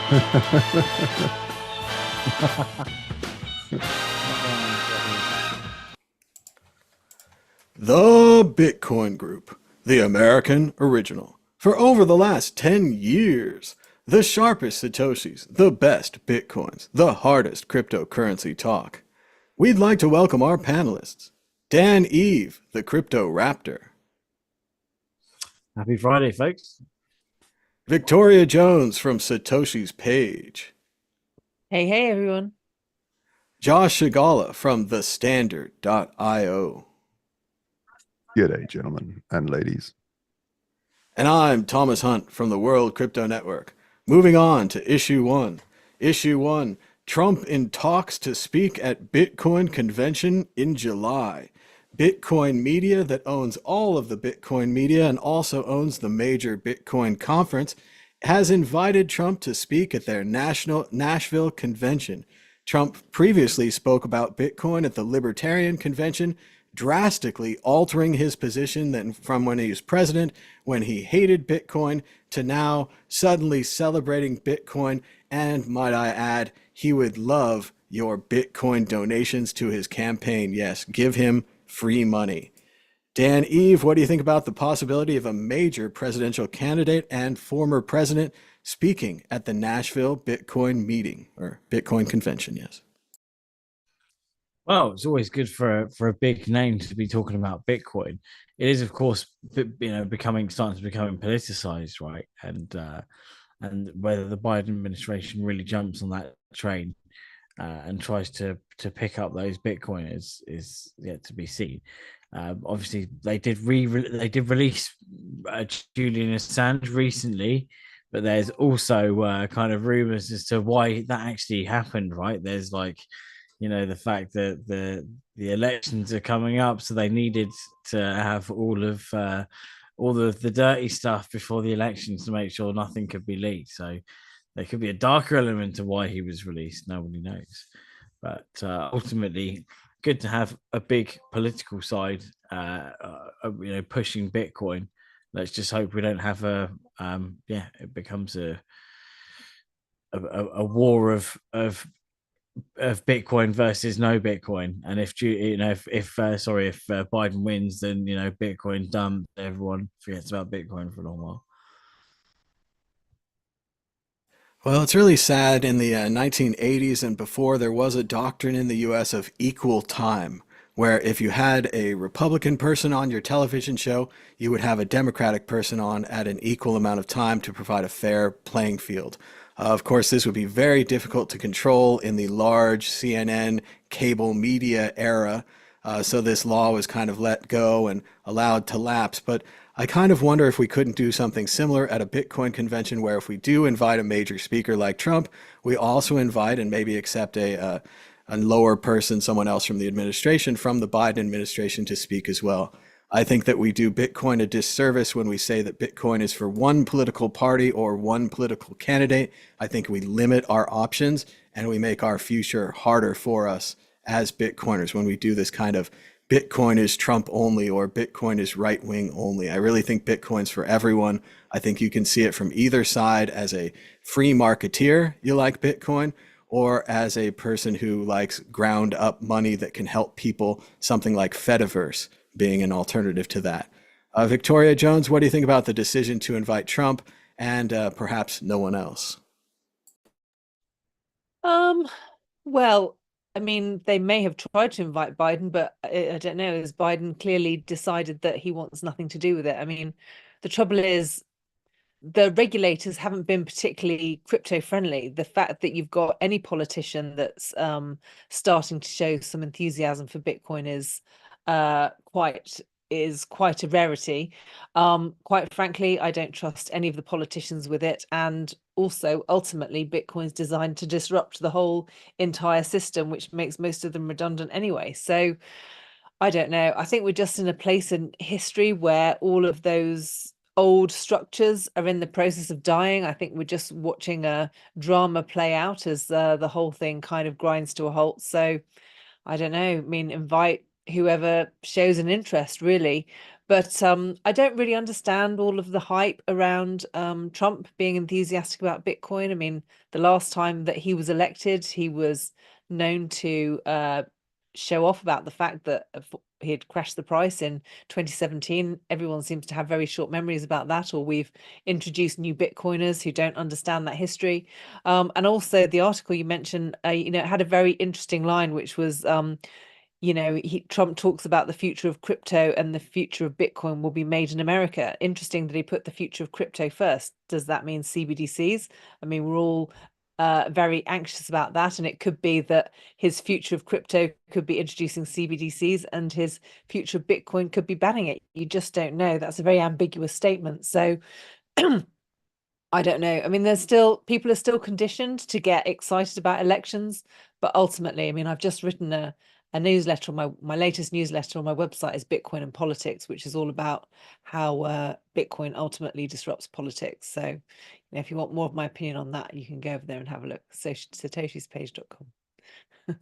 The Bitcoin Group, the American original. For over the last 10 years, the sharpest Satoshis, the best Bitcoins, the hardest cryptocurrency talk. We'd like to welcome our panelists. Dan Eve, the Crypto Raptor. Happy Friday, folks. Victoria Jones from Satoshi's Page. Hey, everyone. Josh Shigala from thestandard.io. G'day, gentlemen and ladies. And I'm Thomas Hunt from the World Crypto Network. Moving on to Issue 1. Issue 1, Trump in talks to speak at Bitcoin convention in July. Bitcoin Media, that owns all of the Bitcoin media and also owns the major Bitcoin conference, has invited Trump to speak at their Nashville convention. Trump previously spoke about Bitcoin at the Libertarian Convention, drastically altering his position from when he was president, when he hated Bitcoin, to now suddenly celebrating Bitcoin. And might I add, he would love your Bitcoin donations to his campaign. Yes, give him free money. Dan Eve, what do you think about the possibility of a major presidential candidate and former president speaking at the Nashville Bitcoin meeting, or Bitcoin convention? Yes. Well, it's always good for a big name to be talking about Bitcoin. It is, of course, starting to becoming politicized, right? And whether the Biden administration really jumps on that train and tries to pick up those Bitcoiners is yet to be seen. Obviously, they did release Julian Assange recently, but there's also kind of rumors as to why that actually happened. Right? There's the fact that the elections are coming up, so they needed to have all of the dirty stuff before the elections to make sure nothing could be leaked. So there could be a darker element to why he was released. Nobody knows. But ultimately, good to have a big political side, pushing Bitcoin. Let's just hope we don't have it becomes a war of Bitcoin versus no Bitcoin. And if Biden wins, then Bitcoin's done. Everyone forgets about Bitcoin for a long while. Well, it's really sad. In the 1980s and before, there was a doctrine in the US of equal time, where if you had a Republican person on your television show, you would have a Democratic person on at an equal amount of time to provide a fair playing field. Of course, this would be very difficult to control in the large CNN cable media era. So this law was kind of let go and allowed to lapse. But I kind of wonder if we couldn't do something similar at a Bitcoin convention, where if we do invite a major speaker like Trump, we also invite and maybe accept a lower person, someone else from the administration, from the Biden administration, to speak as well. I think that we do Bitcoin a disservice when we say that Bitcoin is for one political party or one political candidate. I think we limit our options and we make our future harder for us as Bitcoiners when we do this kind of Bitcoin is Trump only or Bitcoin is right wing only. I really think Bitcoin's for everyone. I think you can see it from either side: as a free marketeer, you like Bitcoin, or as a person who likes ground up money that can help people, something like Fediverse being an alternative to that. Victoria Jones, what do you think about the decision to invite Trump and perhaps no one else? Well, I mean, they may have tried to invite Biden, but I don't know. Has Biden clearly decided that he wants nothing to do with it? I mean, the trouble is the regulators haven't been particularly crypto friendly. The fact that you've got any politician that's starting to show some enthusiasm for Bitcoin is quite a rarity. Quite frankly, I don't trust any of the politicians with it. And also, ultimately, Bitcoin's designed to disrupt the whole entire system, which makes most of them redundant anyway. So I don't know. I think we're just in a place in history where all of those old structures are in the process of dying. I think we're just watching a drama play out as the whole thing kind of grinds to a halt. So I don't know. I mean, invite whoever shows an interest, really. But I don't really understand all of the hype around Trump being enthusiastic about Bitcoin. I mean, the last time that he was elected, he was known to show off about the fact that he had crashed the price in 2017. Everyone seems to have very short memories about that, or we've introduced new Bitcoiners who don't understand that history. And also the article you mentioned, it had a very interesting line, which was, Trump talks about the future of crypto and the future of Bitcoin will be made in America. Interesting that he put the future of crypto first. Does that mean CBDCs? I mean, we're all very anxious about that, and it could be that his future of crypto could be introducing CBDCs and his future of Bitcoin could be banning it. You just don't know. That's a very ambiguous statement. So I don't know. I mean, people are still conditioned to get excited about elections, but ultimately, I mean, I've just written a newsletter on my latest newsletter on my website is Bitcoin and Politics, which is all about how Bitcoin ultimately disrupts politics. So, if you want more of my opinion on that, you can go over there and have a look. So satoshispage.com.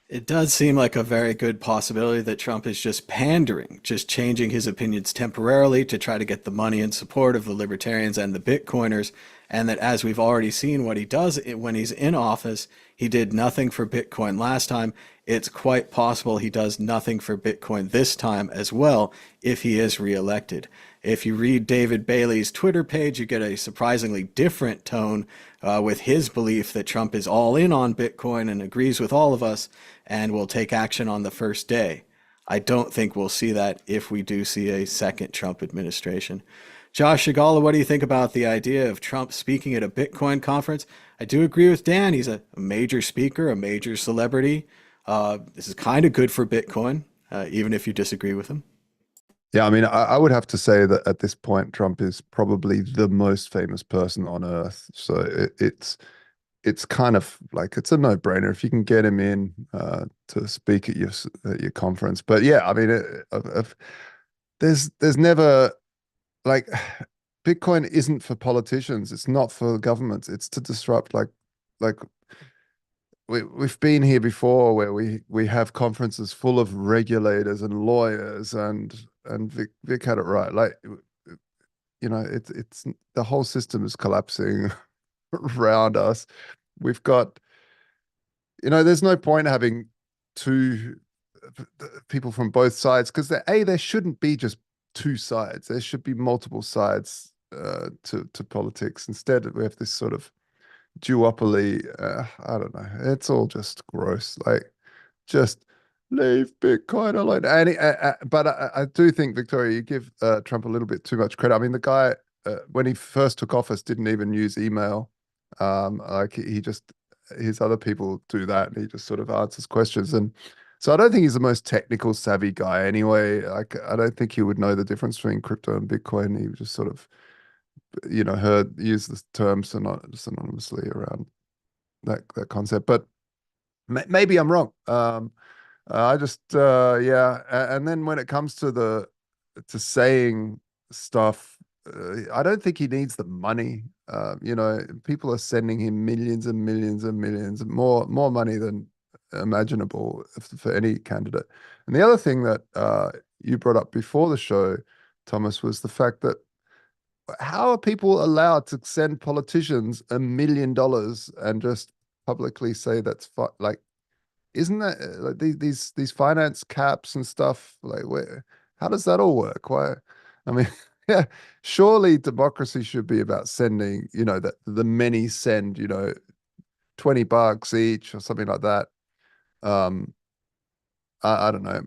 It does seem like a very good possibility that Trump is just pandering, just changing his opinions temporarily to try to get the money and support of the libertarians and the Bitcoiners. And that, as we've already seen what he does when he's in office, he did nothing for Bitcoin last time. It's quite possible he does nothing for Bitcoin this time as well if he is reelected. If you read David Bailey's Twitter page, you get a surprisingly different tone with his belief that Trump is all in on Bitcoin and agrees with all of us and will take action on the first day. I don't think we'll see that if we do see a second Trump administration. Josh Shigala, what do you think about the idea of Trump speaking at a Bitcoin conference? I do agree with Dan. He's a major speaker, a major celebrity. This is kind of good for Bitcoin, even if you disagree with him. Yeah, I mean, I would have to say that at this point, Trump is probably the most famous person on earth. So it's kind of like it's a no-brainer if you can get him in to speak at your conference. But yeah, I mean, there's never like Bitcoin isn't for politicians. It's not for governments. It's to disrupt like we've been here before where we have conferences full of regulators and lawyers and Vic had it right. Like, it's the whole system is collapsing around us. We've got, there's no point having two people from both sides because there shouldn't be just two sides. There should be multiple sides to politics. Instead, we have this sort of duopoly. I don't know. It's all just gross. Like, just leave Bitcoin alone. But I do think, Victoria, you give Trump a little bit too much credit. I mean, the guy, when he first took office, didn't even use email. Like his other people do that, and he just sort of answers questions. And so I don't think he's the most technical savvy guy anyway. Like, I don't think he would know the difference between crypto and Bitcoin. He would just sort of, use the term synonymously around that concept. But maybe I'm wrong. I just yeah, and then when it comes to saying stuff, I don't think he needs the money. People are sending him millions and millions and millions, more money than imaginable for any candidate. And the other thing that you brought up before the show, Thomas, was the fact that how are people allowed to send politicians $1 million and just publicly say that's like, isn't that like these finance caps and stuff, like how does that all work? Why? I mean, yeah, surely democracy should be about sending, that the many send, $20 each or something like that. I don't know.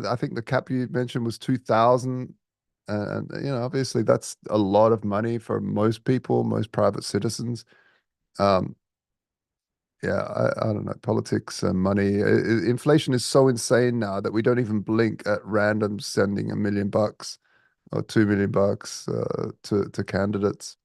I think the cap you mentioned was 2,000. And, obviously that's a lot of money for most people, most private citizens. Yeah, I don't know. Politics and money. Inflation is so insane now that we don't even blink at random sending $1 million or $2 million to candidates.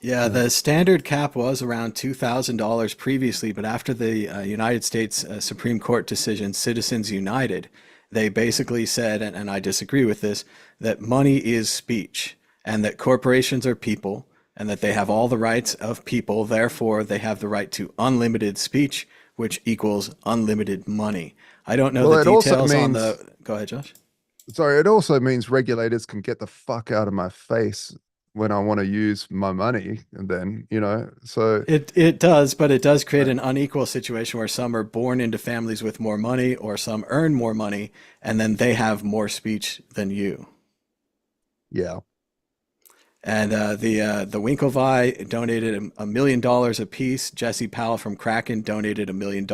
Yeah, the standard cap was around $2,000 previously, but after the United States Supreme Court decision, Citizens United, they basically said, and I disagree with this, that money is speech and that corporations are people and that they have all the rights of people. Therefore, they have the right to unlimited speech, which equals unlimited money. I don't know the details on the... Go ahead, Josh. Sorry, it also means regulators can get the fuck out of my face when I want to use my money, and then, so It does, but it does create Right. an unequal situation where some are born into families with more money, or some earn more money, and then they have more speech than you. yeah. And the Winklevi donated $1 million apiece. Jesse Powell from Kraken donated $1 million.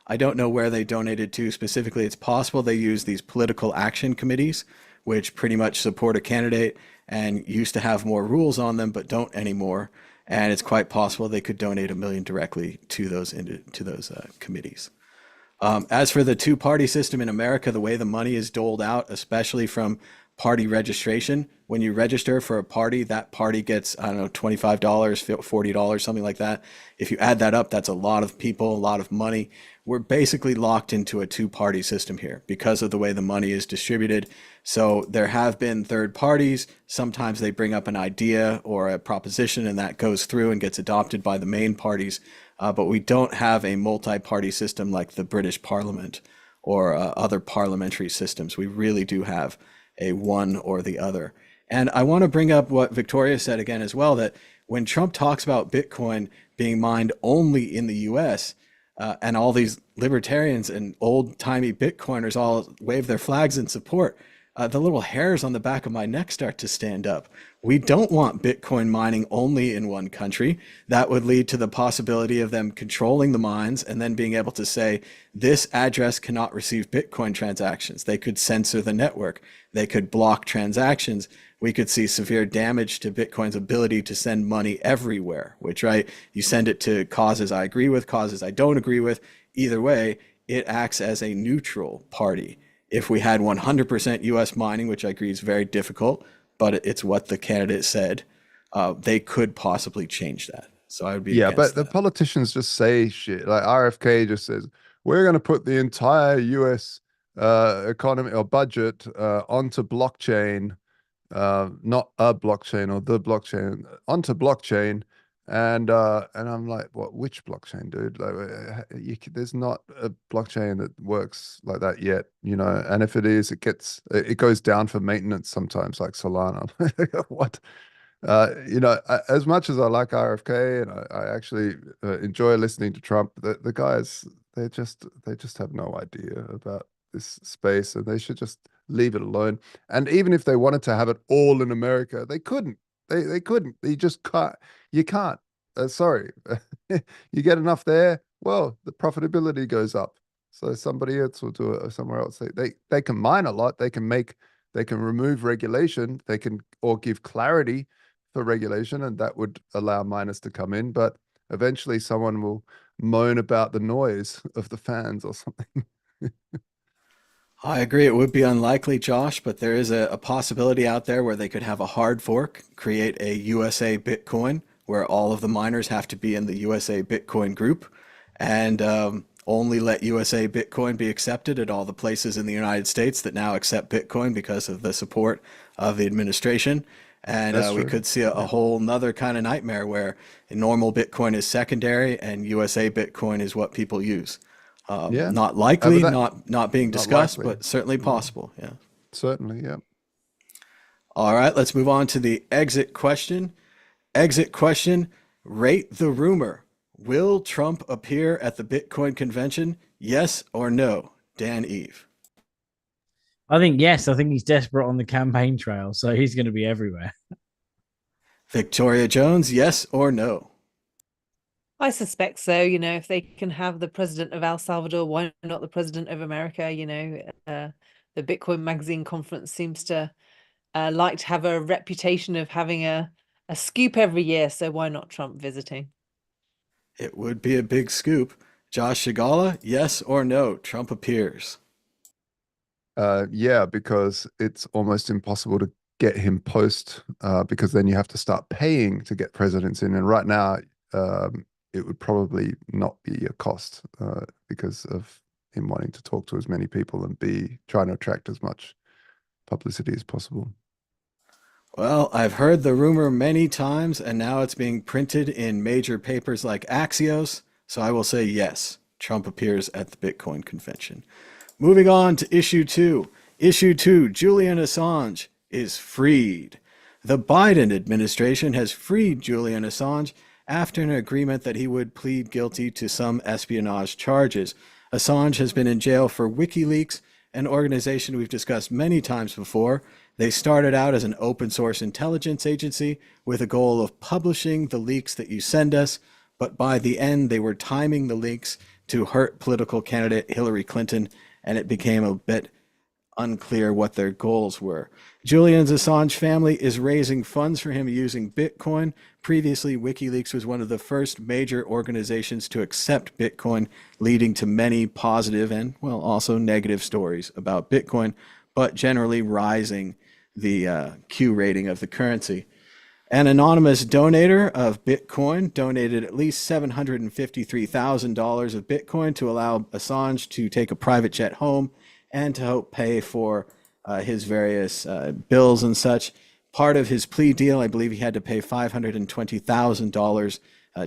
I don't know where they donated to specifically. It's possible they use these political action committees, which pretty much support a candidate and used to have more rules on them, but don't anymore. And it's quite possible they could donate $1 million directly to those committees. As for the two-party system in America, the way the money is doled out, especially from party registration, when you register for a party, that party gets, I don't know, $25, $40, something like that. If you add that up, that's a lot of people, a lot of money. We're basically locked into a two-party system here because of the way the money is distributed. So there have been third parties. Sometimes they bring up an idea or a proposition, and that goes through and gets adopted by the main parties. But we don't have a multi-party system like the British Parliament or other parliamentary systems. We really do have a one or the other. And I want to bring up what Victoria said again as well, that when Trump talks about Bitcoin being mined only in the US, and all these libertarians and old-timey Bitcoiners all wave their flags in support, the little hairs on the back of my neck start to stand up. We don't want Bitcoin mining only in one country. That would lead to the possibility of them controlling the mines and then being able to say, this address cannot receive Bitcoin transactions. They could censor the network. They could block transactions. We could see severe damage to Bitcoin's ability to send money everywhere, which, right, you send it to causes I agree with, causes I don't agree with. Either way, it acts as a neutral party. If we had 100% US mining, which I agree is very difficult, but it's what the candidate said, they could possibly change that. So I would be Yeah, but against the that. politicians just say shit. Like RFK just says, we're going to put the entire US economy or budget onto blockchain, not a blockchain or the blockchain, onto blockchain. And I'm like, what? Which blockchain, dude? Like, there's not a blockchain that works like that yet, And if it is, it goes down for maintenance sometimes, like Solana. What? As much as I like RFK and I actually enjoy listening to Trump, the guys, they just have no idea about this space, and they should just leave it alone. And even if they wanted to have it all in America, they couldn't. They couldn't. You just can't. You can't. Sorry. You get enough there, well, the profitability goes up. So somebody else will do it somewhere else. They can mine a lot. They can remove regulation. They can or give clarity for regulation, and that would allow miners to come in. But eventually, someone will moan about the noise of the fans or something. I agree. It would be unlikely, Josh, but there is a possibility out there where they could have a hard fork, create a USA Bitcoin, where all of the miners have to be in the USA Bitcoin group, and only let USA Bitcoin be accepted at all the places in the United States that now accept Bitcoin because of the support of the administration. And That's we true. could see a whole nother kind of nightmare where normal Bitcoin is secondary and USA Bitcoin is what people use. Yeah. Not But likely, that not being not discussed, likely. but certainly possible. Yeah. Certainly, yeah. All right, let's move on to the exit question. Exit question, rate the rumor. Will Trump appear at the Bitcoin convention? Yes or no? Dan Eve. I think yes. I think he's desperate on the campaign trail, so he's going to be everywhere. Victoria Jones, yes or no? I suspect so. If they can have the president of El Salvador, why not the president of America? The Bitcoin Magazine conference seems to like to have a reputation of having a scoop every year. So why not Trump visiting? It would be a big scoop. Josh Shigala, yes or no? Trump appears. Yeah, because it's almost impossible to get him post because then you have to start paying to get presidents in. And right now, it would probably not be a cost because of him wanting to talk to as many people and be trying to attract as much publicity as possible. Well, I've heard the rumor many times, and now it's being printed in major papers like Axios. So I will say yes, Trump appears at the Bitcoin convention. Moving on to issue 2. Issue 2, Julian Assange is freed. The Biden administration has freed Julian Assange after an agreement that he would plead guilty to some espionage charges. Assange has been in jail for WikiLeaks, an organization we've discussed many times before. They started out as an open source intelligence agency with a goal of publishing the leaks that you send us, but by the end they were timing the leaks to hurt political candidate Hillary Clinton, and it became a bit unclear what their goals were. Julian's Assange family is raising funds for him using Bitcoin. Previously, WikiLeaks was one of the first major organizations to accept Bitcoin, leading to many positive and, well, also negative stories about Bitcoin, but generally rising the Q rating of the currency. An anonymous donator of Bitcoin donated at least $753,000 of Bitcoin to allow Assange to take a private jet home and to help pay for his various bills and such. Part of his plea deal, I believe he had to pay $520,000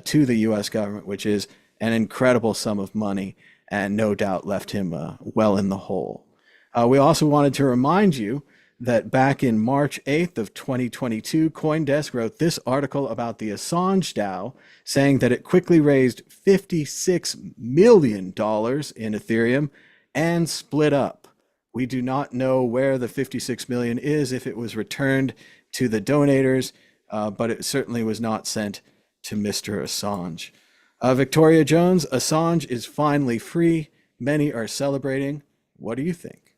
to the US government, which is an incredible sum of money and no doubt left him well in the hole. We also wanted to remind you that back in March 8th of 2022, CoinDesk wrote this article about the Assange DAO, saying that it quickly raised $56 million in Ethereum and split up. We do not know where the 56 million is, if it was returned to the donators, but it certainly was not sent to Mr. Assange. Victoria Jones, Assange is finally free. Many are celebrating. What do you think?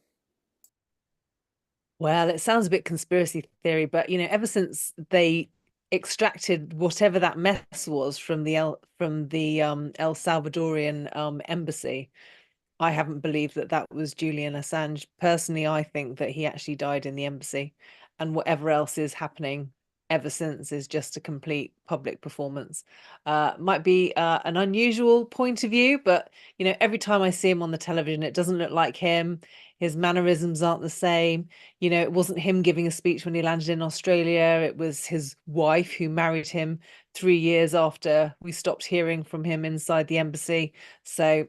Well, it sounds a bit conspiracy theory, but ever since they extracted whatever that mess was from the El Salvadorian embassy, I haven't believed that that was Julian Assange. Personally, I think that he actually died in the embassy, and whatever else is happening ever since is just a complete public performance. Might be an unusual point of view, but every time I see him on the television, it doesn't look like him. His mannerisms aren't the same. It wasn't him giving a speech when he landed in Australia. It was his wife who married him 3 years after we stopped hearing from him inside the embassy. So,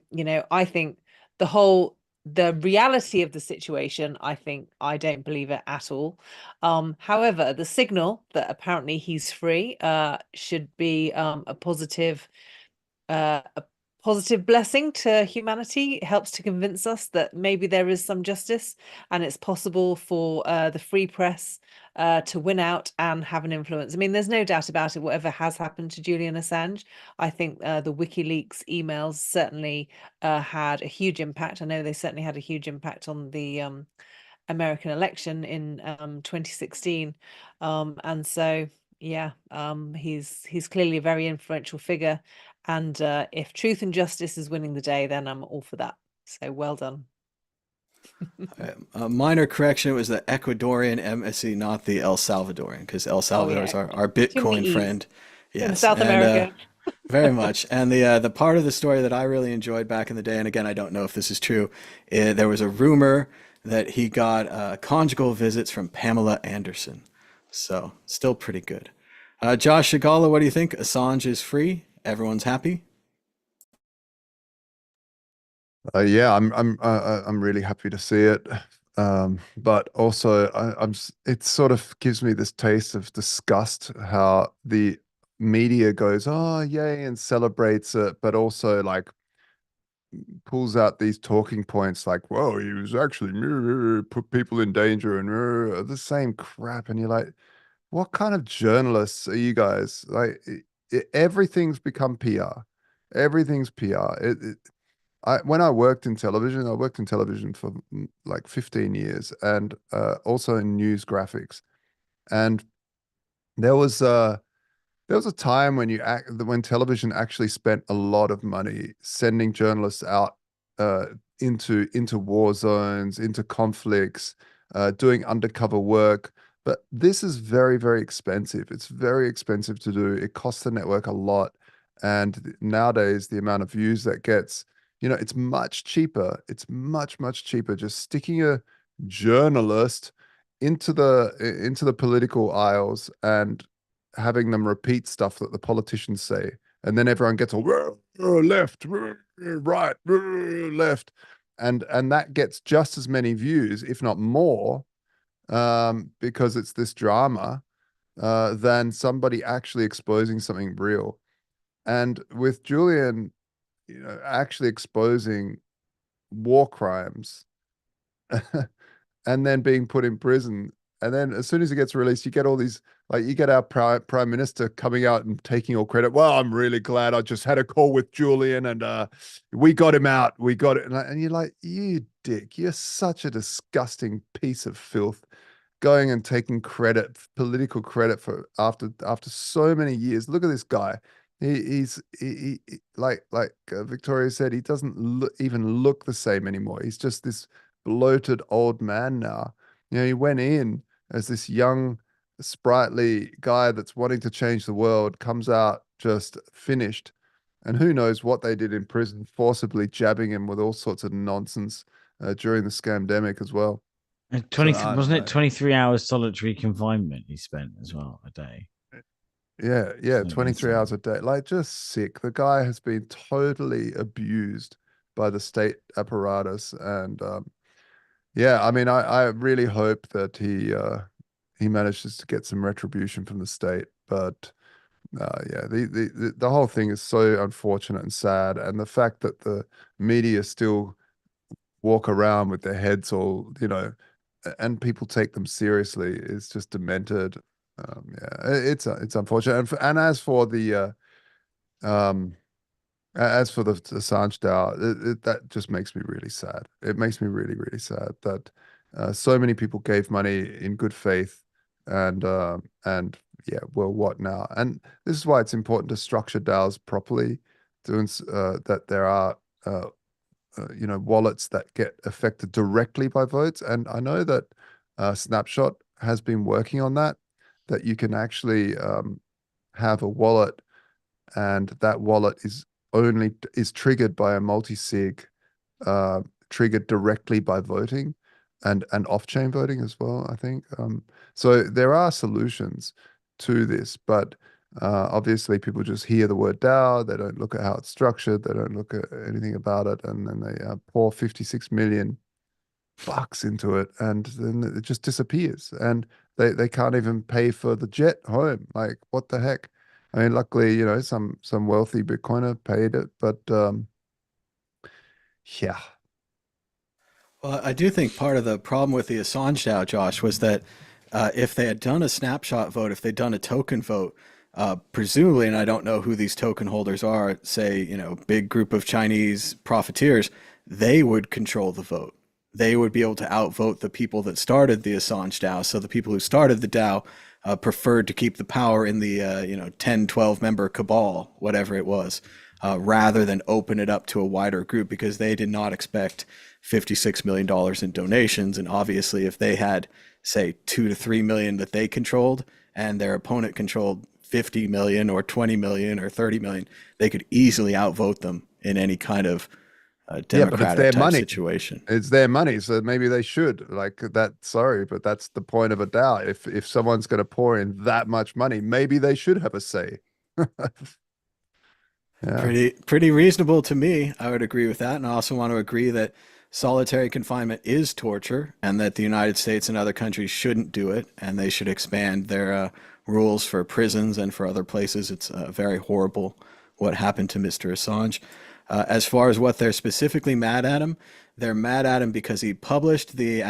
I think the reality of the situation, I don't believe it at all. However, the signal that apparently he's free should be a positive blessing to humanity. It helps to convince us that maybe there is some justice and it's possible for the free press to win out and have an influence. I mean, there's no doubt about it, whatever has happened to Julian Assange. I think the WikiLeaks emails certainly had a huge impact. I know they certainly had a huge impact on the American election in 2016. And so, yeah, he's clearly a very influential figure. And if truth and justice is winning the day, then I'm all for that. So well done. A minor correction, it was the Ecuadorian embassy, not the El Salvadorian, because El Salvador is our Bitcoin friend. Yes, South America. Very much. And the part of the story that I really enjoyed back in the day, and again, I don't know if this is true, there was a rumor that he got conjugal visits from Pamela Anderson. So still pretty good. Josh Shigala, what do you think? Assange is free. Everyone's happy. Yeah, I'm really happy to see it. But also it sort of gives me this taste of disgust how the media goes, oh yay, and celebrates it, but also like pulls out these talking points like, whoa, he was actually put people in danger and the same crap. And you're like, what kind of journalists are you guys? Like everything's become PR. Everything's PR. When I worked in television, I worked in television for like 15 years and also in news graphics. And there was a time when when television actually spent a lot of money sending journalists out into war zones, into conflicts, doing undercover work. But this is very, very expensive. It's very expensive to do. It costs the network a lot. And nowadays, the amount of views that gets, it's much cheaper. It's much, much cheaper just sticking a journalist into the political aisles and having them repeat stuff that the politicians say. And then everyone gets all left, right, left. and that gets just as many views, if not more, because it's this drama, than somebody actually exposing something real. And with Julian, actually exposing war crimes and then being put in prison. And then as soon as he gets released, you get all these, like you get our prime minister coming out and taking all credit. Well, I'm really glad I just had a call with Julian and we got him out. We got it. And you're like, you dick, you're such a disgusting piece of filth, going and taking credit, political credit for after so many years. Look at this guy. He's like Victoria said, he doesn't even look the same anymore. He's just this bloated old man now. He went in as this young, sprightly guy that's wanting to change the world, comes out just finished. And who knows what they did in prison, forcibly jabbing him with all sorts of nonsense during the scamdemic as well. And So, 20, I wasn't don't it know. 23 hours solitary confinement he spent as well a day? Yeah, Something 23 hours insane. a day. Like, just sick. The guy has been totally abused by the state apparatus. And yeah, I mean, I really hope that he manages to get some retribution from the state. But yeah, the whole thing is so unfortunate and sad. And the fact that the media still walk around with their heads all, and people take them seriously is just demented. Yeah, it's unfortunate. And as for the um as for the Assange DAO, that just makes me really sad. It makes me really, really sad that so many people gave money in good faith, and yeah, well, what now? And this is why it's important to structure DAOs properly, that there are wallets that get affected directly by votes. And I know that Snapshot has been working on that you can actually have a wallet, and that wallet is triggered by a multi-sig, triggered directly by voting and off-chain voting as well, I think. So there are solutions to this, but obviously people just hear the word DAO, they don't look at how it's structured, they don't look at anything about it, and then they pour 56 million bucks into it, and then it just disappears, and they can't even pay for the jet home. Like, what the heck? I mean, luckily, some wealthy Bitcoiner paid it, but yeah. Well, I do think part of the problem with the Assange DAO, Josh, was that if they had done a snapshot vote, if they'd done a token vote, presumably, and I don't know who these token holders are, say, big group of Chinese profiteers, they would control the vote. They would be able to outvote the people that started the Assange DAO. So the people who started the DAO preferred to keep the power in the 10, 12 member cabal, whatever it was, rather than open it up to a wider group, because they did not expect $56 million in donations. And obviously, if they had, say, 2 to 3 million that they controlled and their opponent controlled 50 million or 20 million or 30 million, they could easily outvote them in any kind of Yeah, but it's democratic their type money. situation. It's their money, so maybe they should, like that. Sorry, but that's the point of a DAO. If someone's going to pour in that much money, maybe they should have a say. Yeah. Pretty reasonable to me. I would agree with that. And I also want to agree that solitary confinement is torture, and that the United States and other countries shouldn't do it, and they should expand their rules for prisons and for other places. It's very horrible what happened to Mr. Assange. As far as what they're specifically mad at him, they're mad at him because he published the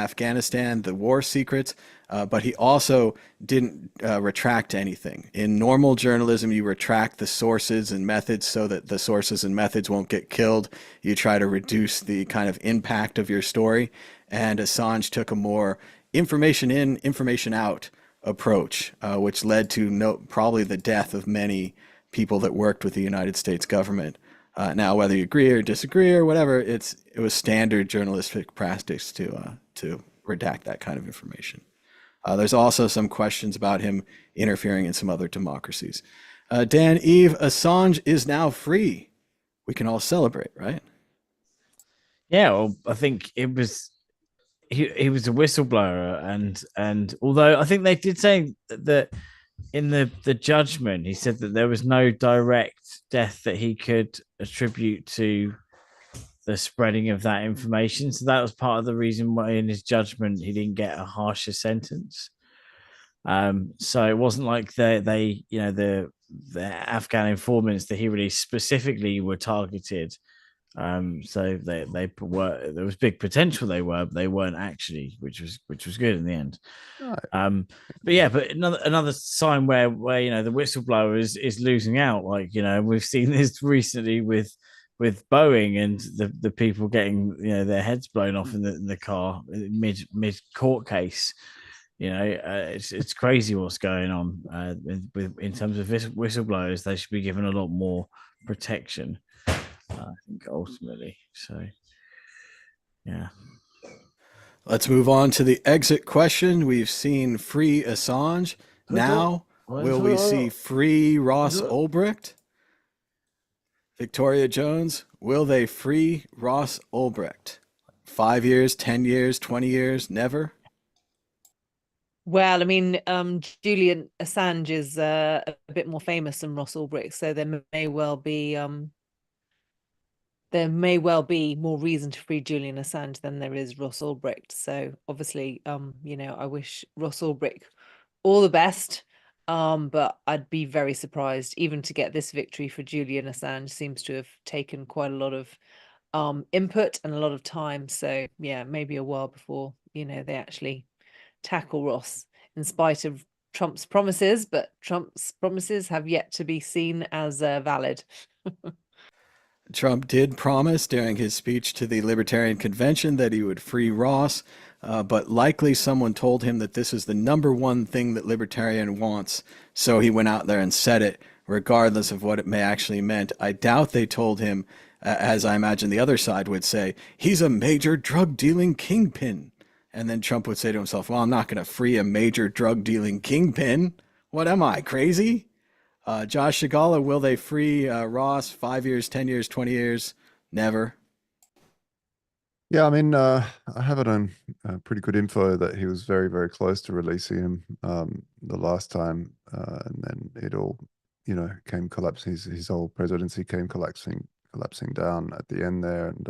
war secrets, but he also didn't retract anything. In normal journalism, you retract the sources and methods so that the sources and methods won't get killed. You try to reduce the kind of impact of your story. And Assange took a more information in, information out approach, which led to probably the death of many people that worked with the United States government. Now, whether you agree or disagree or whatever, it was standard journalistic practice to redact that kind of information. There's also some questions about him interfering in some other democracies. Dan, Eve, Assange is now free. We can all celebrate, right? Yeah, well, I think it was he was a whistleblower, and although I think they did say that in the judgment, he said that there was no direct death that he could attribute to the spreading of that information. So that was part of the reason why, in his judgment, he didn't get a harsher sentence. So it wasn't like they you know the Afghan informants that he released specifically were targeted. So they were, there was big potential they were, but they weren't actually, which was good in the end. Right. But yeah, but another sign where the whistleblower is losing out. Like, we've seen this recently with Boeing and the people getting their heads blown off in the car mid court case. It's crazy what's going on in terms of whistleblowers. They should be given a lot more protection, I think, ultimately. So, yeah. Let's move on to the exit question. We've seen free Assange. Now, will we see free Ross Ulbricht? Victoria Jones, will they free Ross Ulbricht? 5 years, 10 years, 20 years, never? Well, I mean, Julian Assange is a bit more famous than Ross Ulbricht, so there may well be more reason to free Julian Assange than there is Ross Ulbricht. So obviously, I wish Ross Ulbricht all the best. But I'd be very surprised even to get this victory for Julian Assange. Seems to have taken quite a lot of input and a lot of time. So yeah, maybe a while before they actually tackle Ross, in spite of Trump's promises. But Trump's promises have yet to be seen as valid. Trump did promise during his speech to the Libertarian Convention that he would free Ross, but likely someone told him that this is the number one thing that Libertarian wants, so he went out there and said it, regardless of what it may actually meant. I doubt they told him, as I imagine the other side would say, he's a major drug-dealing kingpin. And then Trump would say to himself, well, I'm not going to free a major drug-dealing kingpin. What am I, crazy? Josh Shigala, will they free Ross? 5 years, 10 years, 20 years? Never. Yeah, I mean, I have it on pretty good info that he was very, very close to releasing him the last time, and then it all, came collapsing. His whole presidency came collapsing down at the end there, and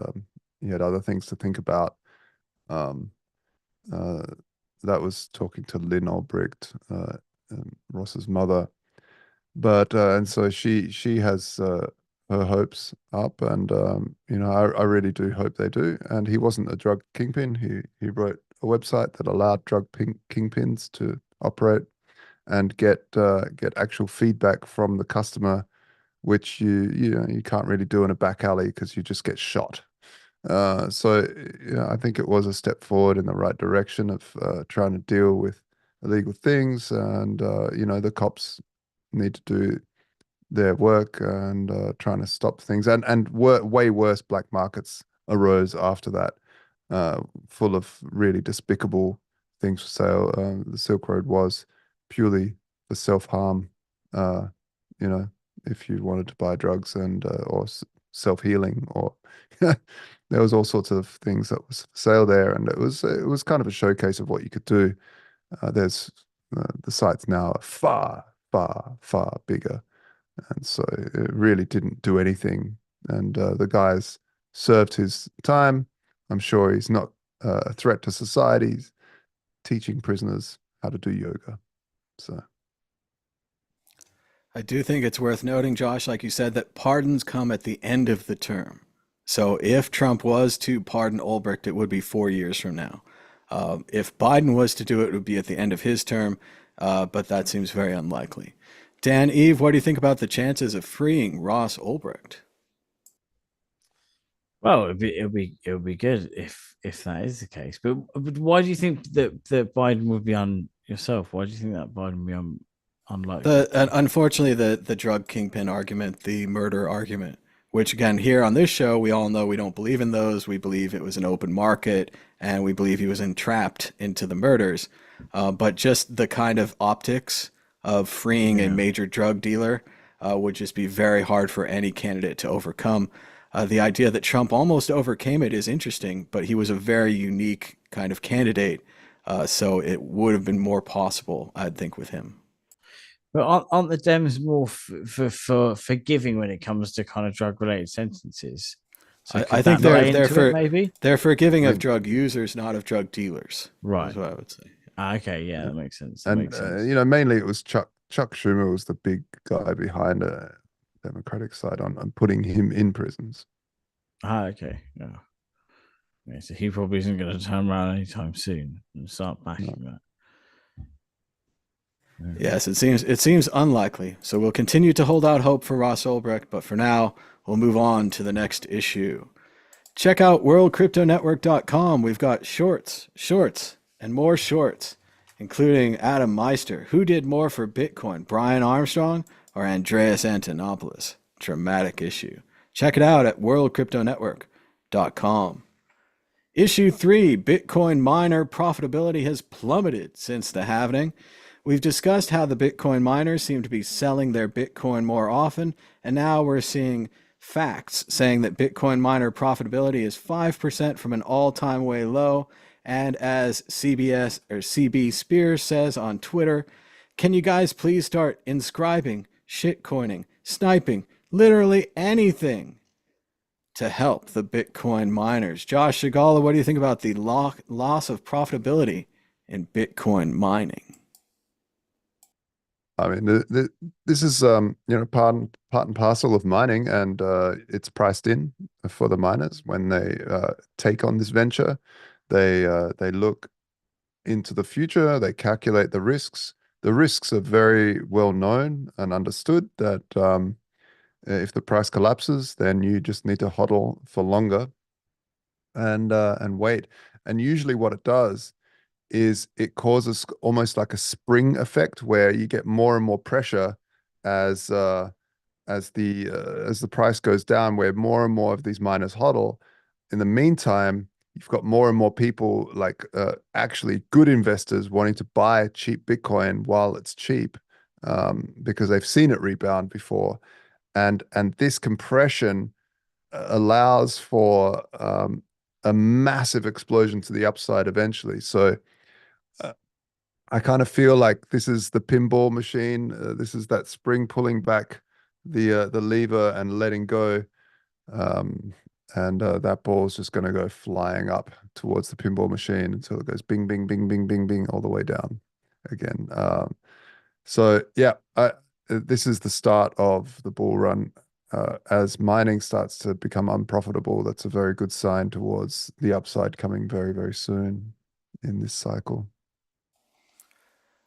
he had other things to think about. That was talking to Lynn Ulbricht, Ross's mother. But and so she has her hopes up, and I really do hope they do. And he wasn't a drug kingpin. He wrote a website that allowed drug kingpins to operate and get actual feedback from the customer, which you can't really do in a back alley because you just get shot. So I think it was a step forward in the right direction of trying to deal with illegal things, and the cops need to do their work and trying to stop things, and way worse black markets arose after that, full of really despicable things for sale. The Silk Road was purely for self-harm, if you wanted to buy drugs and or self-healing, or there was all sorts of things that was for sale there, and it was kind of a showcase of what you could do. There's the sites now are far, far, far bigger, and so it really didn't do anything. And the guy's served his time. I'm sure he's not a threat to society. He's teaching prisoners how to do yoga. So I do think it's worth noting, Josh, like you said, that pardons come at the end of the term. So if Trump was to pardon Ulbricht, it would be 4 years from now. If Biden was to do it, it would be at the end of his term, but that seems very unlikely. Dan, Eve, what do you think about the chances of freeing Ross Ulbricht? Well, it'll be good if that is the case. But why do you think that Biden would be on yourself? Why do you think that Biden would be unlikely? Unfortunately, the drug kingpin argument, the murder argument, which again, here on this show, we all know we don't believe in those. We believe it was an open market, and we believe he was entrapped into the murders. But just the kind of optics of freeing a major drug dealer would just be very hard for any candidate to overcome. The idea that Trump almost overcame it is interesting, but he was a very unique kind of candidate. So it would have been more possible, I'd think, with him. But aren't the Dems more for forgiving when it comes to kind of drug-related sentences? So I could think that play they're into it, for maybe? they're forgiving I of mean, drug users, not of drug dealers. Right. Is what I would say. Okay, yeah, that makes sense. That and makes sense. you know, mainly it was Chuck Schumer was the big guy behind the Democratic side on putting him in prisons. Okay, yeah. Yeah, so he probably isn't going to turn around anytime soon and start backing that. Yeah. Yes, it seems unlikely. So we'll continue to hold out hope for Ross Ulbricht, but for now, we'll move on to the next issue. Check out worldcryptonetwork.com. We've got shorts, and more shorts, including Adam Meister. Who did more for Bitcoin, Brian Armstrong or Andreas Antonopoulos? Dramatic issue. Check it out at worldcryptonetwork.com. Issue 3, Bitcoin miner profitability has plummeted since the halving. We've discussed how the Bitcoin miners seem to be selling their Bitcoin more often, and now we're seeing facts saying that Bitcoin miner profitability is 5% from an all-time way low. And as CB Spears says on Twitter, can you guys please start inscribing, shitcoining, sniping, literally anything to help the Bitcoin miners? Josh Shigala, what do you think about the loss of profitability in Bitcoin mining? I mean, this is you know, part and parcel of mining, and it's priced in for the miners when they take on this venture. They look into the future. They calculate the risks. The risks are very well known and understood. That if the price collapses, then you just need to hodl for longer and wait. And usually, what it does is it causes almost like a spring effect where you get more and more pressure as the price goes down, where more and more of these miners hodl. In the meantime, you've got more and more people, like actually good investors, wanting to buy cheap Bitcoin while it's cheap, because they've seen it rebound before, and this compression allows for a massive explosion to the upside eventually. So I kind of feel like this is the pinball machine. This is that spring pulling back the lever and letting go, and that ball is just going to go flying up towards the pinball machine until it goes bing, bing, bing, bing, bing, bing, all the way down again. So yeah, this is the start of the bull run. As mining starts to become unprofitable, that's a very good sign towards the upside coming very, very soon in this cycle.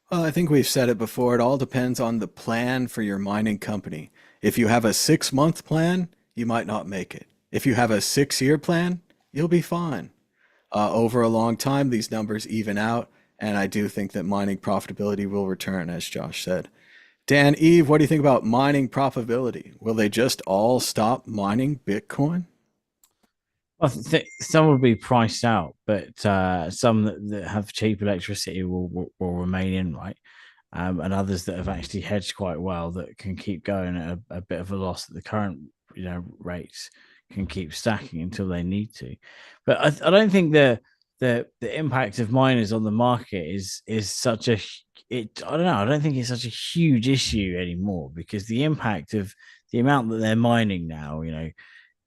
Well, I think we've said it before. It all depends on the plan for your mining company. If you have a 6-month plan, you might not make it. If you have a 6-year plan, you'll be fine. Over a long time, these numbers even out, and I do think that mining profitability will return, as Josh said. Dan, Eve, what do you think about mining profitability? Will they just all stop mining Bitcoin? I think some will be priced out, but some that have cheap electricity will remain in, right? And others that have actually hedged quite well that can keep going at a bit of a loss at the current rates can keep stacking until they need to. But I don't think the impact of miners on the market is such a I don't know. I don't think it's such a huge issue anymore, because the impact of the amount that they're mining now,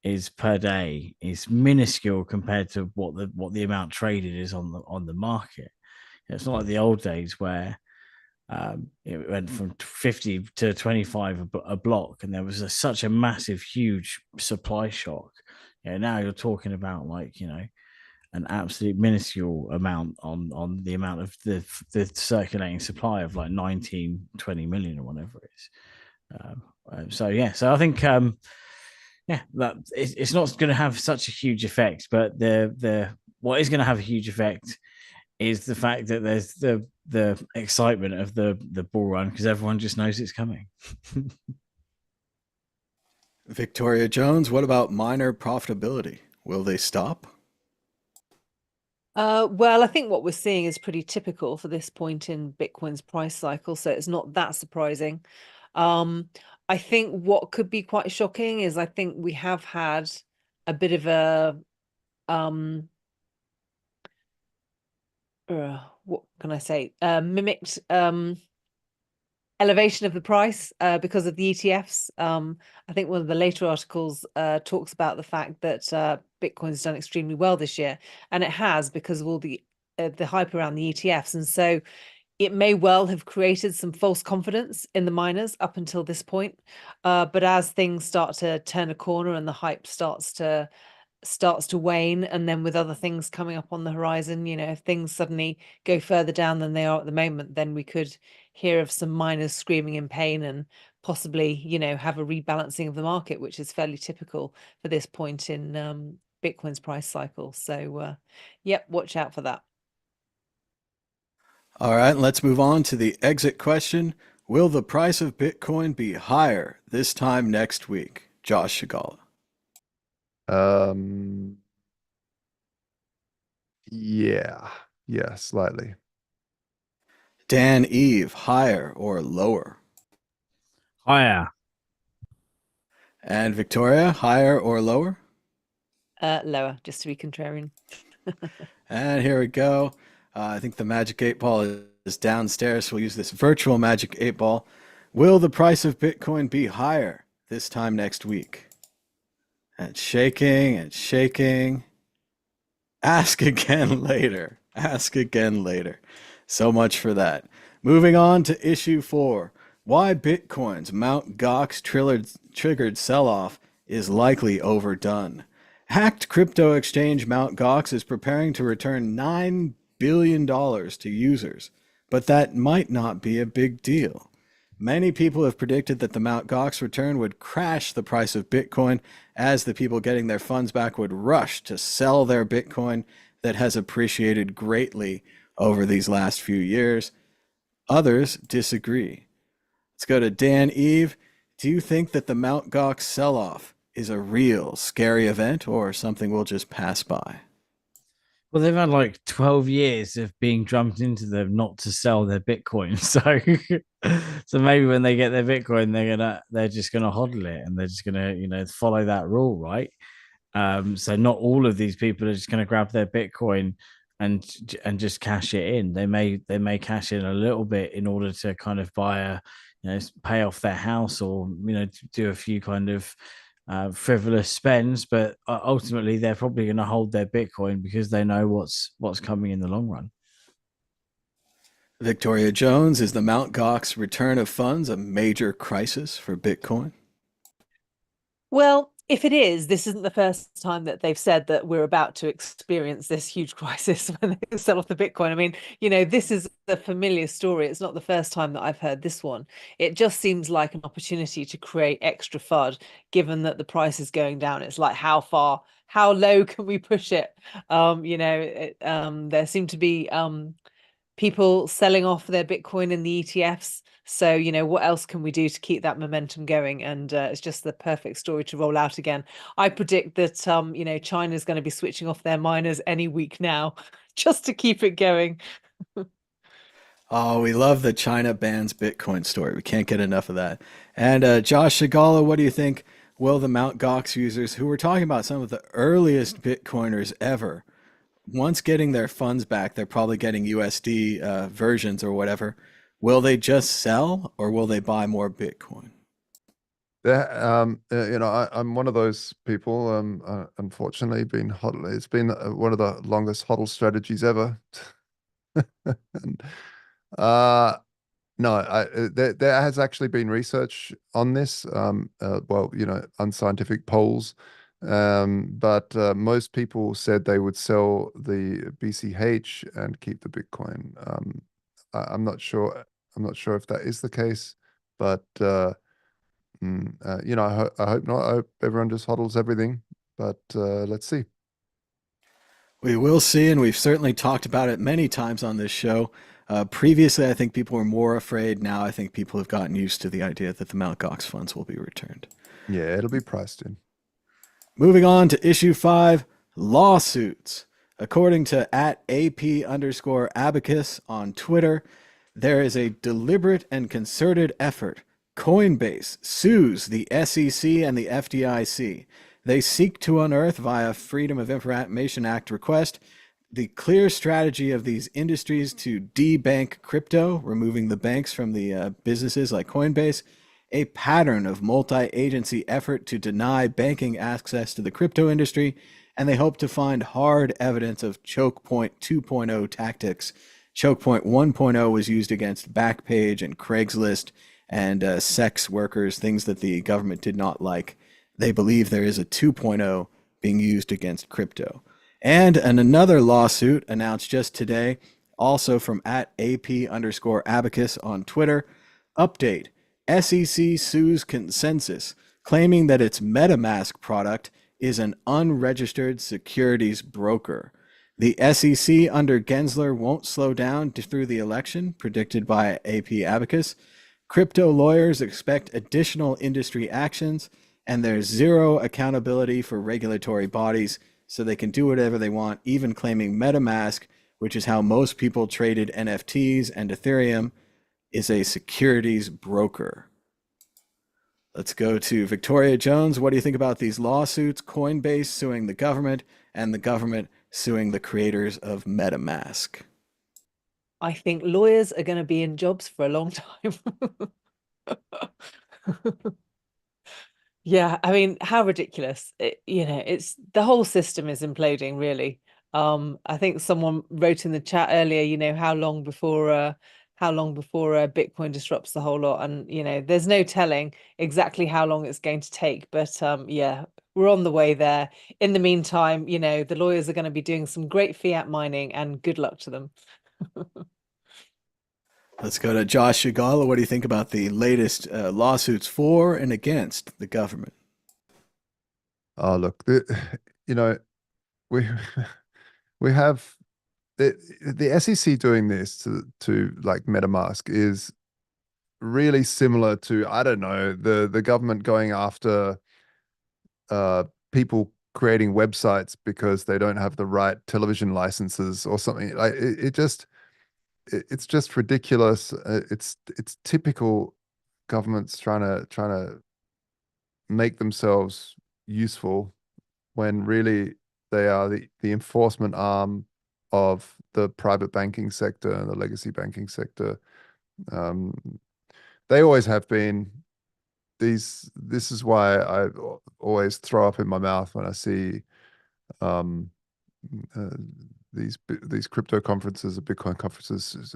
is per day is minuscule compared to what the amount traded is on the market. It's not like the old days where it went from 50 to 25 a block, and there was such a massive, huge supply shock. Now you're talking about an absolute minuscule amount on the amount of the circulating supply of like 19, 20 million or whatever it is. So I think that it's not going to have such a huge effect, but the what is going to have a huge effect is the fact that there's the excitement of the bull run, because everyone just knows it's coming. Victoria Jones, what about miner profitability? Will they stop? Well, I think what we're seeing is pretty typical for this point in Bitcoin's price cycle, so it's not that surprising. I think what could be quite shocking is I think we have had a bit of a what can I say? Mimicked elevation of the price because of the ETFs. I think one of the later articles talks about the fact that Bitcoin's done extremely well this year, and it has because of all the hype around the ETFs. And so it may well have created some false confidence in the miners up until this point. But as things start to turn a corner and the hype starts to wane, and then with other things coming up on the horizon, if things suddenly go further down than they are at the moment, then we could hear of some miners screaming in pain and possibly have a rebalancing of the market, which is fairly typical for this point in Bitcoin's price cycle. So yep, watch out for that. All right, let's move on to the exit question. Will the price of Bitcoin be higher this time next week? Josh Shigala. Yeah, slightly. Dan Eve, higher or lower? Higher. And Victoria, higher or lower? Lower, just to be contrarian. And here we go. I think the magic 8 ball is downstairs, so we'll use this virtual magic 8 ball. Will the price of Bitcoin be higher this time next week? And shaking and shaking. Ask again later. Ask again later. So much for that. Moving on to issue 4. Why Bitcoin's Mt. Gox-triggered sell-off is likely overdone. Hacked crypto exchange Mt. Gox is preparing to return $9 billion to users, but that might not be a big deal. Many people have predicted that the Mt. Gox return would crash the price of Bitcoin, as the people getting their funds back would rush to sell their Bitcoin that has appreciated greatly over these last few years. Others disagree. Let's go to Dan Eve. Do you think that the Mt. Gox sell-off is a real scary event or something we'll just pass by? Well, they've had like 12 years of being drummed into them not to sell their Bitcoin. So maybe when they get their Bitcoin, they're just gonna hodl it, and they're just gonna, follow that rule, right? So not all of these people are just gonna grab their Bitcoin and just cash it in. They may cash in a little bit in order to kind of buy pay off their house, or do a few kind of frivolous spends, but ultimately they're probably going to hold their Bitcoin because they know what's coming in the long run. Victoria Jones, is the Mt. Gox return of funds a major crisis for Bitcoin? Well, if it is, this isn't the first time that they've said that we're about to experience this huge crisis when they sell off the Bitcoin. I mean, this is a familiar story. It's not the first time that I've heard this one. It just seems like an opportunity to create extra FUD, given that the price is going down. It's like, how low can we push it? There seem to be people selling off their Bitcoin in the ETFs. So, what else can we do to keep that momentum going? And it's just the perfect story to roll out again. I predict that, China is going to be switching off their miners any week now, just to keep it going. Oh, we love the China bans Bitcoin story. We can't get enough of that. And Josh Shigala, what do you think? Will the Mt. Gox users, who were talking about some of the earliest Bitcoiners ever, once getting their funds back, they're probably getting USD versions or whatever. Will they just sell, or will they buy more Bitcoin? I'm one of those people. Unfortunately, been hodl. It's been one of the longest hodl strategies ever. And, no, there has actually been research on this. Unscientific polls. But most people said they would sell the BCH and keep the Bitcoin. I'm not sure. I'm not sure if that is the case, but I hope not. I hope everyone just hodls everything. But let's see. We will see, and we've certainly talked about it many times on this show. Previously, I think people were more afraid. Now, I think people have gotten used to the idea that the Mt. Gox funds will be returned. Yeah, it'll be priced in. Moving on to issue 5, lawsuits. According to @AP_abacus on Twitter, there is a deliberate and concerted effort. Coinbase sues the SEC and the FDIC. They seek to unearth via Freedom of Information Act request the clear strategy of these industries to debank crypto, removing the banks from the businesses like Coinbase, a pattern of multi-agency effort to deny banking access to the crypto industry, and they hope to find hard evidence of choke point 2.0 tactics. Choke point 1.0 was used against Backpage and Craigslist and sex workers, things that the government did not like. They believe there is a 2.0 being used against crypto. And another lawsuit announced just today, also from at AP_abacus on Twitter. Update: SEC sues Consensus, claiming that its MetaMask product is an unregistered securities broker. The SEC under Gensler won't slow down through the election, predicted by AP Abacus. Crypto lawyers expect additional industry actions, and there's zero accountability for regulatory bodies, so they can do whatever they want, even claiming MetaMask, which is how most people traded NFTs and Ethereum, is a securities broker. Let's go to Victoria Jones. What do you think about these lawsuits? Coinbase suing the government and the government suing the creators of MetaMask. I think lawyers are going to be in jobs for a long time. Yeah, I mean, how ridiculous. It's the whole system is imploding, really. I think someone wrote in the chat earlier, how long before Bitcoin disrupts the whole lot, and there's no telling exactly how long it's going to take, but yeah, we're on the way there. In the meantime, the lawyers are going to be doing some great fiat mining, and good luck to them. Let's go to Josh Shigala. What do you think about the latest lawsuits for and against the government? Oh, look, we we have the SEC doing this to like MetaMask is really similar to, I don't know, the government going after people creating websites because they don't have the right television licenses or something. Like it's just ridiculous. It's typical governments trying to make themselves useful when really they are the enforcement arm of the private banking sector and the legacy banking sector. They always have been. This is why I always throw up in my mouth when I see these crypto conferences or Bitcoin conferences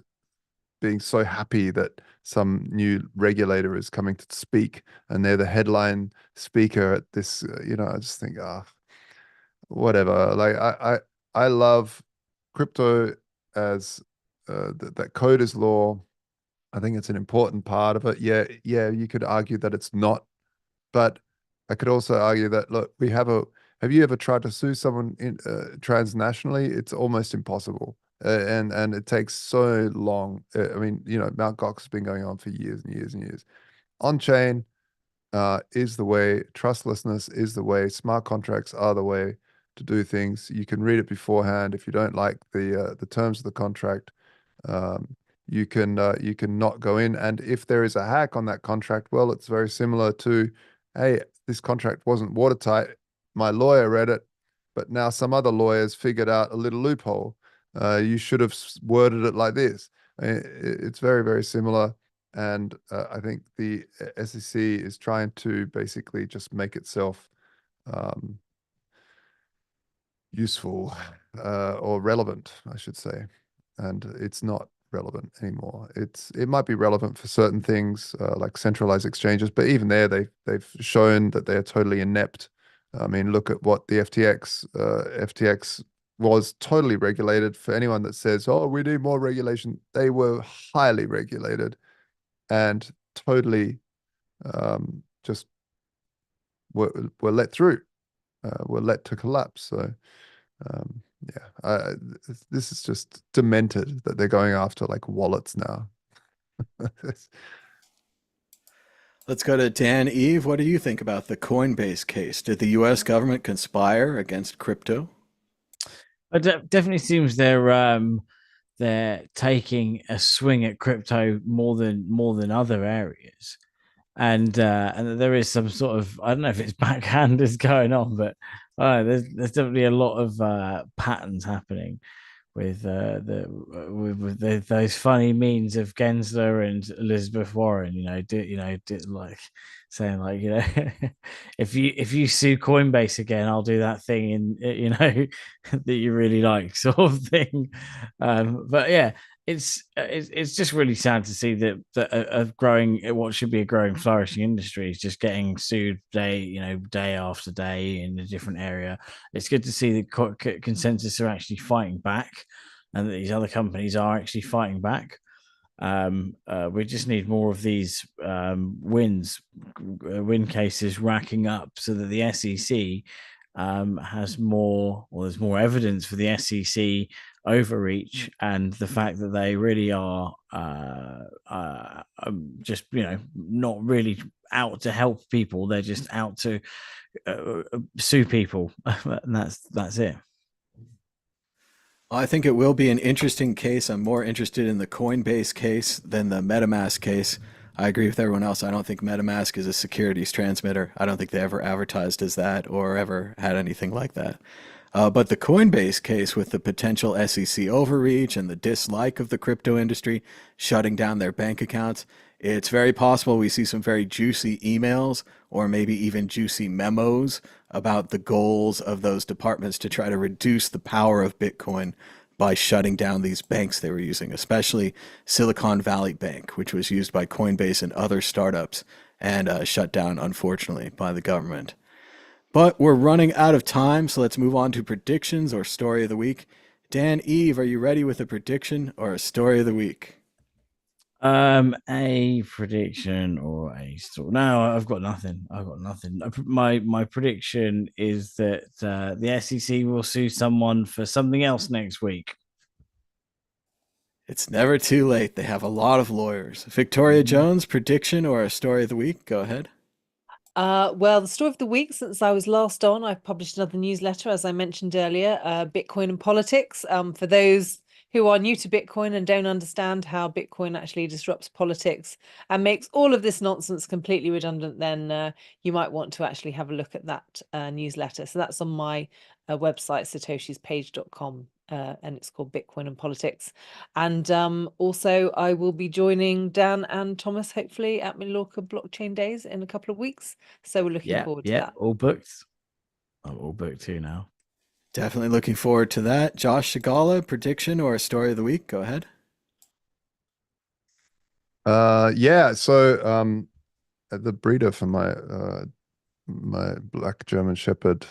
being so happy that some new regulator is coming to speak and they're the headline speaker at this. I just think, whatever. Like I love crypto as that code is law. I think it's an important part of it. Yeah, you could argue that it's not, but I could also argue that, look, have you ever tried to sue someone transnationally? It's almost impossible. And it takes so long. I mean, Mt. Gox has been going on for years and years and years. On-chain is the way, trustlessness is the way, smart contracts are the way to do things. You can read it beforehand. If you don't like the terms of the contract, you can not go in. And if there is a hack on that contract, well, it's very similar to, hey, this contract wasn't watertight. My lawyer read it, but now some other lawyers figured out a little loophole. You should have worded it like this. It's very, very similar. And I think the SEC is trying to basically just make itself useful or relevant, I should say. And it's not relevant anymore. It might be relevant for certain things like centralized exchanges, but even there they've shown that they're totally inept. I mean, look at what the FTX was totally regulated. For anyone that says, oh, we need more regulation, they were highly regulated and totally just were let through, were let to collapse. So yeah, this is just demented that they're going after like wallets now. Let's go to Dan Eve. What do you think about the Coinbase case? Did the U.S. government conspire against crypto? It definitely seems they're taking a swing at crypto more than other areas, and there is some sort of, I don't know if it's backhanders going on, but there's definitely a lot of patterns happening. those funny memes of Gensler and Elizabeth Warren, like saying like, if you sue Coinbase again, I'll do that thing in that you really like, sort of thing. But yeah, it's just really sad to see that a growing, what should be a growing, flourishing industry is just getting sued day after day in a different area. It's good to see that consensus are actually fighting back, and that these other companies are actually fighting back. We just need more of these win cases racking up, so that the SEC has more, or there's more evidence for the SEC overreach, and the fact that they really are just not really out to help people. They're just out to sue people, and that's it. I think it will be an interesting case. I'm more interested in the Coinbase case than the MetaMask case. I agree with everyone else. I don't think MetaMask is a securities transmitter. I don't think they ever advertised as that or ever had anything like that. But the Coinbase case, with the potential SEC overreach and the dislike of the crypto industry shutting down their bank accounts, it's very possible we see some very juicy emails or maybe even juicy memos about the goals of those departments to try to reduce the power of Bitcoin by shutting down these banks they were using, especially Silicon Valley Bank, which was used by Coinbase and other startups and shut down, unfortunately, by the government. But we're running out of time, so let's move on to predictions or story of the week. Dan, Eve, are you ready with a prediction or a story of the week? A prediction or a story? No, I've got nothing. My prediction is that the SEC will sue someone for something else next week. It's never too late. They have a lot of lawyers. Victoria Jones, prediction or a story of the week? Go ahead. Well, the story of the week, since I was last on, I've published another newsletter, as I mentioned earlier, Bitcoin and Politics. For those who are new to Bitcoin and don't understand how Bitcoin actually disrupts politics and makes all of this nonsense completely redundant, then you might want to actually have a look at that newsletter. So that's on my website, satoshispage.com. And it's called Bitcoin and Politics. And also, I will be joining Dan and Thomas, hopefully, at Mallorca Blockchain Days in a couple of weeks. So we're looking forward to that. All booked. I'm all booked too now. Definitely looking forward to that. Josh Shigala, prediction or a story of the week? Go ahead. So the breeder for my black German Shepherd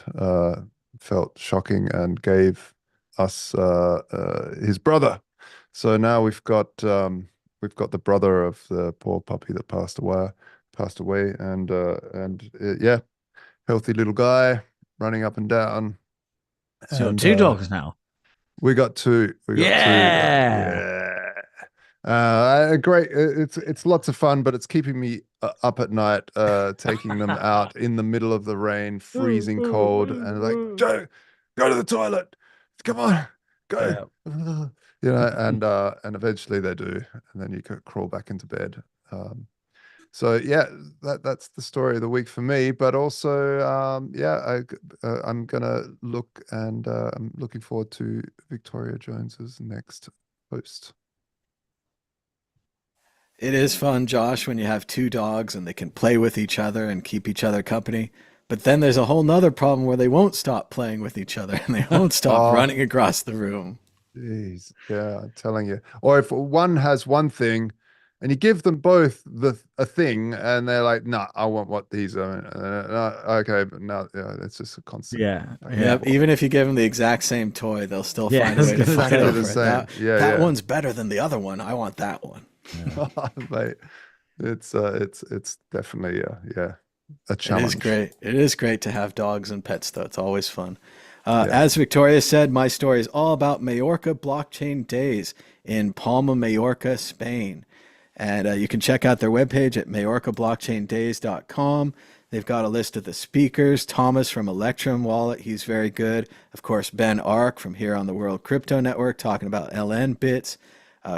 felt shocking and gave us his brother. So now we've got the brother of the poor puppy that passed away, and healthy little guy running up and down. So you've got two dogs now. We got two. Great. It's lots of fun, but it's keeping me up at night, taking them out in the middle of the rain, freezing cold, and like, Joe, go to the toilet. Come on, go. Yeah. And eventually they do, and then you can crawl back into bed. So yeah, that's the story of the week for me. But also, I'm gonna look, and I'm looking forward to Victoria Jones's next post. It is fun, Josh, when you have two dogs and they can play with each other and keep each other company. But then there's a whole nother problem where they won't stop playing with each other and they won't stop running across the room. Jeez, yeah, I'm telling you. Or if one has one thing and you give them both a thing and they're like, "No, I want what these are." Okay, but now it's just a constant. Yeah. Even if you give them the exact same toy, they'll still find a way to fight over it. That one's better than the other one. I want that one. Yeah. Mate, it's definitely a challenge. It is great to have dogs and pets, though. It's always fun. As Victoria said, my story is all about Mallorca Blockchain Days in Palma, Mallorca, Spain. And you can check out their webpage at mallorcablockchaindays.com. They've got a list of the speakers. Thomas from Electrum Wallet, he's very good. Of course, Ben Ark from here on the World Crypto Network talking about LN bits.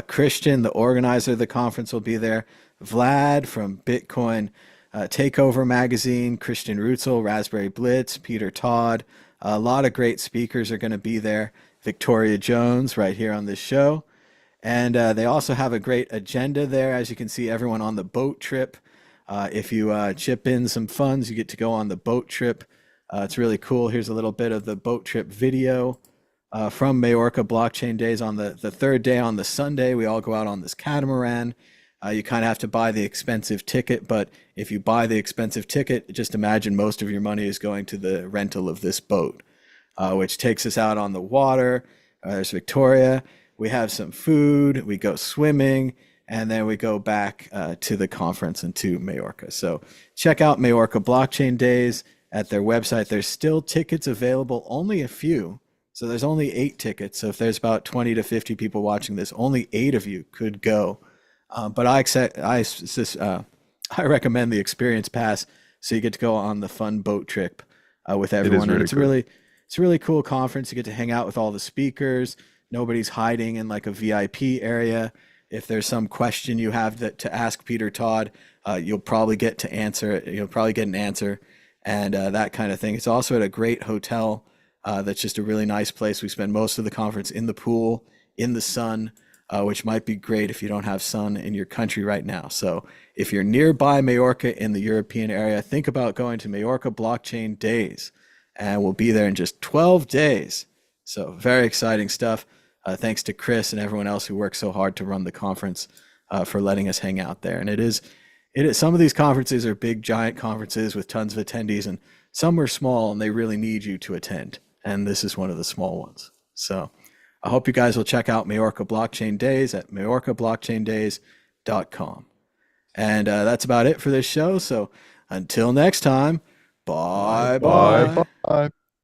Christian, the organizer of the conference, will be there. Vlad from Bitcoin Takeover Magazine, Christian Rutzel, Raspberry Blitz, Peter Todd. A lot of great speakers are going to be there. Victoria Jones right here on this show. And they also have a great agenda there. As you can see, everyone on the boat trip. If you chip in some funds, you get to go on the boat trip. It's really cool. Here's a little bit of the boat trip video from Majorca Blockchain Days. On the third day, on the Sunday, we all go out on this catamaran. You kind of have to buy the expensive ticket, but if you buy the expensive ticket, just imagine most of your money is going to the rental of this boat, which takes us out on the water. There's Victoria. We have some food, we go swimming, and then we go back to the conference and to Majorca. So check out Majorca Blockchain Days at their website. There's still tickets available, only a few. So there's only 8 tickets. So if there's about 20 to 50 people watching this, only 8 of you could go. But I recommend the experience pass, so you get to go on the fun boat trip with everyone. really cool. It's a really cool conference. You get to hang out with all the speakers. Nobody's hiding in like a VIP area. If there's some question you have to ask Peter Todd, you'll probably get to answer it. You'll probably get an answer, and that kind of thing. It's also at a great hotel. That's just a really nice place. We spend most of the conference in the pool, in the sun, which might be great if you don't have sun in your country right now. So if you're nearby Majorca in the European area, think about going to Majorca Blockchain Days, and we'll be there in just 12 days. So very exciting stuff. Thanks to Chris and everyone else who worked so hard to run the conference for letting us hang out there. And it is some of these conferences are big, giant conferences with tons of attendees, and some are small and they really need you to attend. And this is one of the small ones. So I hope you guys will check out Majorca Blockchain Days at majorcablockchaindays.com. And that's about it for this show. So until next time, bye. Bye.